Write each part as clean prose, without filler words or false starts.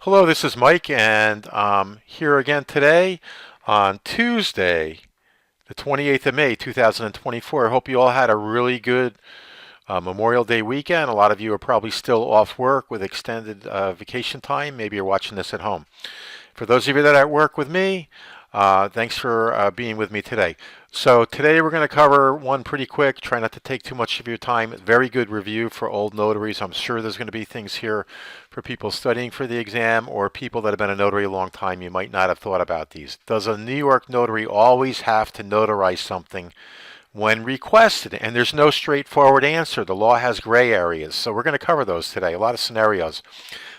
Hello, this is Mike, and here again today on Tuesday, the 28th of May, 2024. I hope you all had a really good Memorial Day weekend. A lot of you are probably still off work with extended vacation time. Maybe you're watching this at home. For those of you that are at work with me, thanks for being with me today. So today we're going to cover one pretty quick. Try not to take too much of your time. Very good review for old notaries. I'm sure there's going to be things here for people studying for the exam or people that have been a notary a long time. You might not have thought about these. Does a New York notary always have to notarize something when requested? And there's no straightforward answer. The law has gray areas. So we're going to cover those today. A lot of scenarios.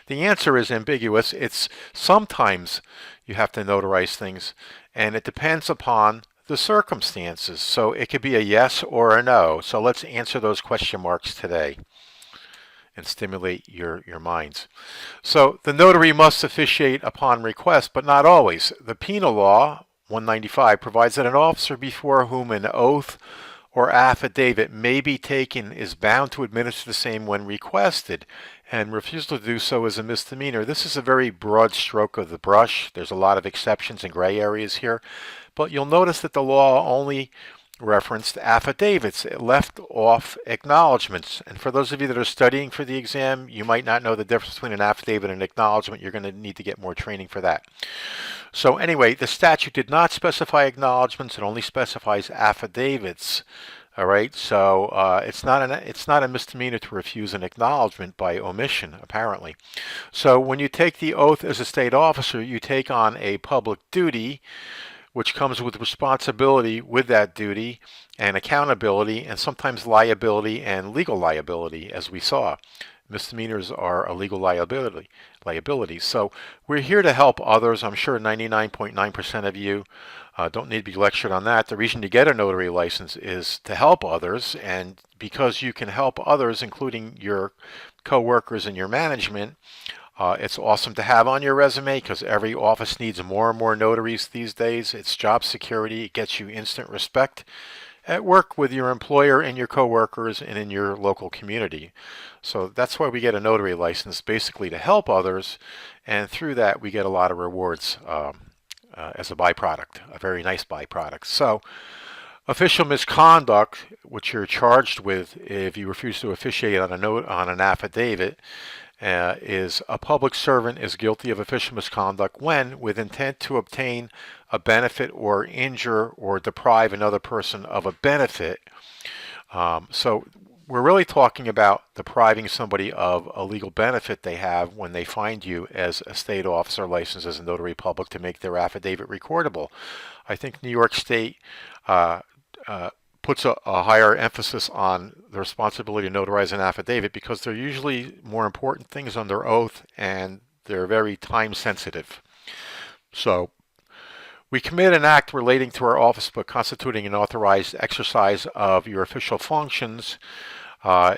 The answer is ambiguous. It's sometimes you have to notarize things, and it depends upon the circumstances. So it could be a yes or a no. So let's answer those question marks today and stimulate your minds. So the notary must officiate upon request, but not always. The penal law, 195, provides that an officer before whom an oath or affidavit may be taken is bound to administer the same when requested, and refusal to do so is a misdemeanor. This is a very broad stroke of the brush. There's a lot of exceptions and gray areas here, but you'll notice that the law only referenced affidavits. It left off acknowledgments. And for those of you that are studying for the exam, you might not know the difference between an affidavit and an acknowledgment. You're going to need to get more training for that. So anyway, the statute did not specify acknowledgments. It only specifies affidavits. All right, so it's not a misdemeanor to refuse an acknowledgement by omission, apparently. So when you take the oath as a state officer, you take on a public duty, which comes with responsibility with that duty and accountability and sometimes liability and legal liability, as we saw. Misdemeanors are a legal liability. So we're here to help others. I'm sure 99.9% of you don't need to be lectured on that. The reason you get a notary license is to help others, and because you can help others, including your co-workers and your management, it's awesome to have on your resume because every office needs more and more notaries these days. It's job security. It gets you instant respect at work with your employer and your coworkers and in your local community. So that's why we get a notary license, basically to help others, and through that we get a lot of rewards as a byproduct, a very nice byproduct. So official misconduct, which you're charged with if you refuse to officiate on an affidavit, is a public servant is guilty of official misconduct when, with intent to obtain a benefit or injure or deprive another person of a benefit. So we're really talking about depriving somebody of a legal benefit they have when they find you as a state officer licensed as a notary public to make their affidavit recordable. I think New York State puts a higher emphasis on the responsibility to notarize an affidavit because they're usually more important things under oath and they're very time sensitive. So we commit an act relating to our office but constituting an authorized exercise of your official functions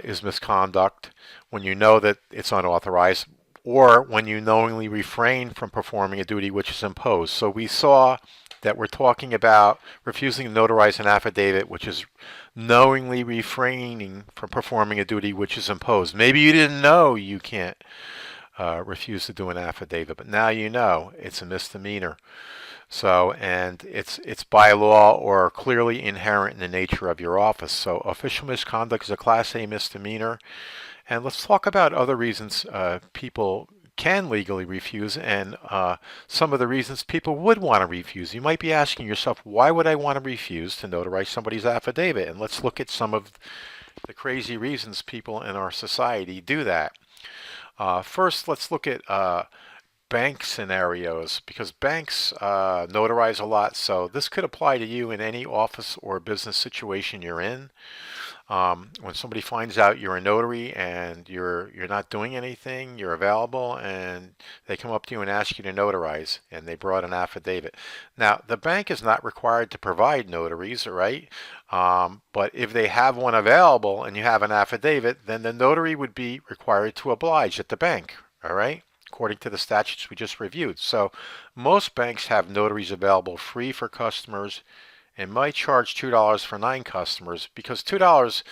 is misconduct when you know that it's unauthorized or when you knowingly refrain from performing a duty which is imposed. So we saw that we're talking about refusing to notarize an affidavit, which is knowingly refraining from performing a duty which is imposed. Maybe you didn't know you can't refuse to do an affidavit, but now you know it's a misdemeanor. So, and it's by law or clearly inherent in the nature of your office. So official misconduct is a Class A misdemeanor. And let's talk about other reasons people can legally refuse and some of the reasons people would want to refuse. You might be asking yourself, why would I want to refuse to notarize somebody's affidavit? And let's look at some of the crazy reasons people in our society do that. First, let's look at bank scenarios because banks notarize a lot. So this could apply to you in any office or business situation you're in. When somebody finds out you're a notary and you're not doing anything, you're available, and they come up to you and ask you to notarize, and they brought an affidavit. Now, the bank is not required to provide notaries, right? But if they have one available and you have an affidavit, then the notary would be required to oblige at the bank, all right? According to the statutes we just reviewed. So most banks have notaries available free for customers and might charge $2 for 9 customers because $2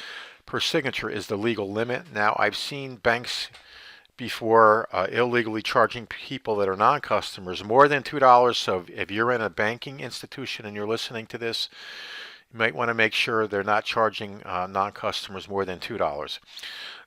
per signature is the legal limit. Now I've seen banks before illegally charging people that are non-customers more than $2. So if you're in a banking institution and you're listening to this, you might want to make sure they're not charging non-customers more than $2.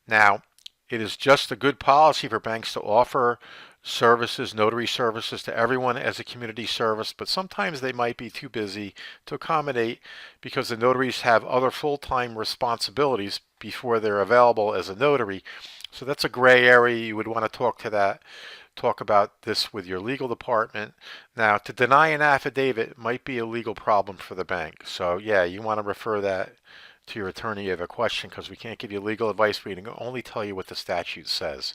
Now, it is just a good policy for banks to offer services, notary services to everyone as a community service, but sometimes they might be too busy to accommodate because the notaries have other full-time responsibilities before they're available as a notary. So that's a gray area. You would want to talk about this with your legal department. Now, to deny an affidavit might be a legal problem for the bank. So yeah, you want to refer that to your attorney if you have a question, because we can't give you legal advice. We can only tell you what the statute says.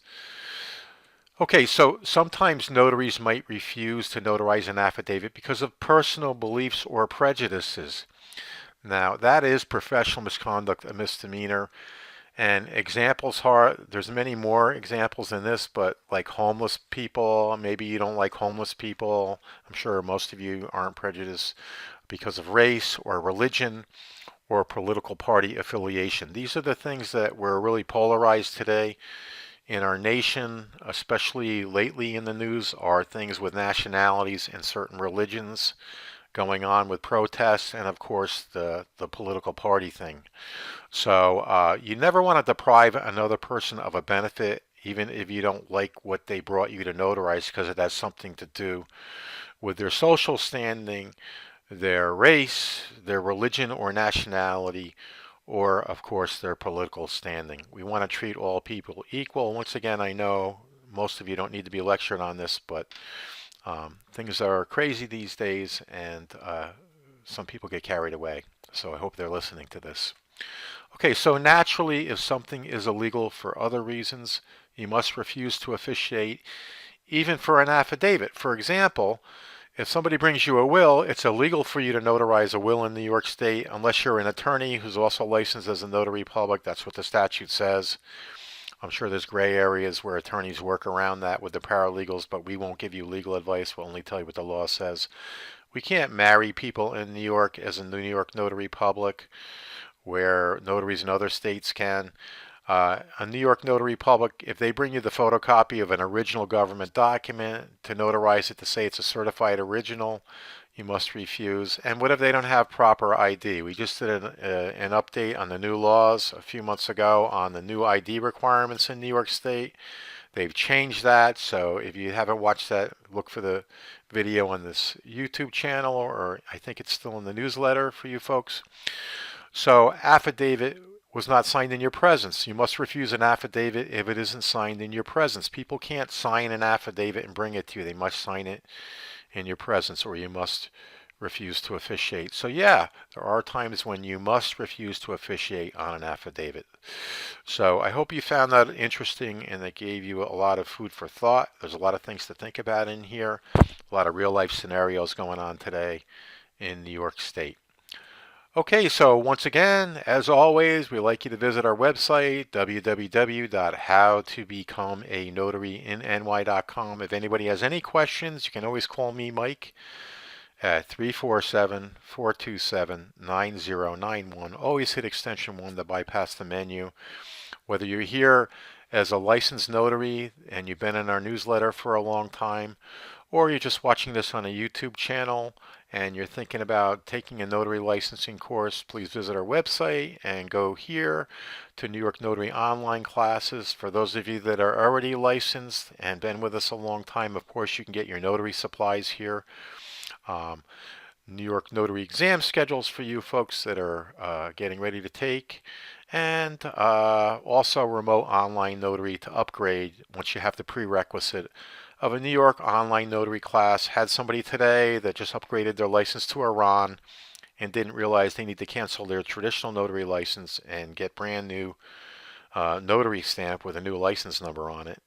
Okay, so sometimes notaries might refuse to notarize an affidavit because of personal beliefs or prejudices. Now, that is professional misconduct, a misdemeanor. And examples are, there's many more examples than this, but like homeless people, maybe you don't like homeless people. I'm sure most of you aren't prejudiced because of race or religion or political party affiliation. These are the things that were really polarized today in our nation, especially lately in the news, are things with nationalities and certain religions going on with protests, and of course the political party thing. So you never want to deprive another person of a benefit, even if you don't like what they brought you to notarize, because it has something to do with their social standing, their race, their religion or nationality, or of course their political standing. We want to treat all people equal. Once again, I know most of you don't need to be lectured on this, but things are crazy these days, and some people get carried away. So I hope they're listening to this. Okay, so naturally, if something is illegal for other reasons, you must refuse to officiate, even for an affidavit. For example, if somebody brings you a will, it's illegal for you to notarize a will in New York State unless you're an attorney who's also licensed as a notary public. That's what the statute says. I'm sure there's gray areas where attorneys work around that with the paralegals, but we won't give you legal advice. We'll only tell you what the law says. We can't marry people in New York as a New York notary public, where notaries in other states can. A New York notary public, if they bring you the photocopy of an original government document to notarize it to say it's a certified original, you must refuse. And what if they don't have proper ID? We just did an update on the new laws a few months ago on the new ID requirements in New York State. They've changed that, so if you haven't watched that, look for the video on this YouTube channel, or I think it's still in the newsletter for you folks. So affidavit was not signed in your presence. You must refuse an affidavit if it isn't signed in your presence. People can't sign an affidavit and bring it to you. They must sign it in your presence, or you must refuse to officiate. So yeah, there are times when you must refuse to officiate on an affidavit. So I hope you found that interesting and that gave you a lot of food for thought. There's a lot of things to think about in here, a lot of real life scenarios going on today in New York State. Okay, so once again, as always, we'd like you to visit our website, www.howtobecomeanotaryinny.com. If anybody has any questions, you can always call me, Mike, at 347-427-9091. Always hit extension 1 to bypass the menu. Whether you're here as a licensed notary and you've been in our newsletter for a long time, or you're just watching this on a YouTube channel and you're thinking about taking a notary licensing course, please visit our website and go here to New York Notary online classes. For those of you that are already licensed and been with us a long time, of course, you can get your notary supplies here. New York Notary exam schedules for you folks that are getting ready to take, and also remote online notary to upgrade once you have the prerequisite of a New York online notary class. Had somebody today that just upgraded their license to Iran and didn't realize they need to cancel their traditional notary license and get brand new notary stamp with a new license number on it.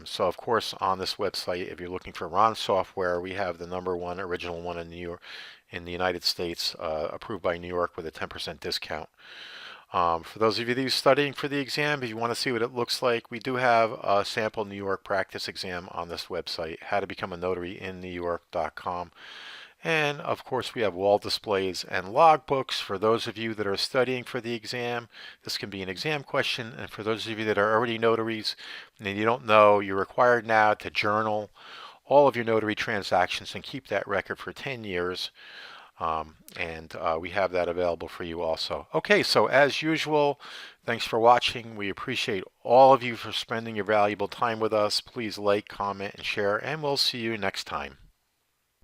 So of course on this website, if you're looking for Ron software, we have the #1 original one in New York, in the United States, approved by New York with a 10% discount. For those of you that are studying for the exam, if you want to see what it looks like, we do have a sample New York practice exam on this website, howtobecomeanotaryinNewYork.com. And of course, we have wall displays and logbooks for those of you that are studying for the exam. This can be an exam question. And for those of you that are already notaries and you don't know, you're required now to journal all of your notary transactions and keep that record for 10 years. And we have that available for you also. Okay, so as usual, thanks for watching. We appreciate all of you for spending your valuable time with us. Please like, comment, and share, and we'll see you next time.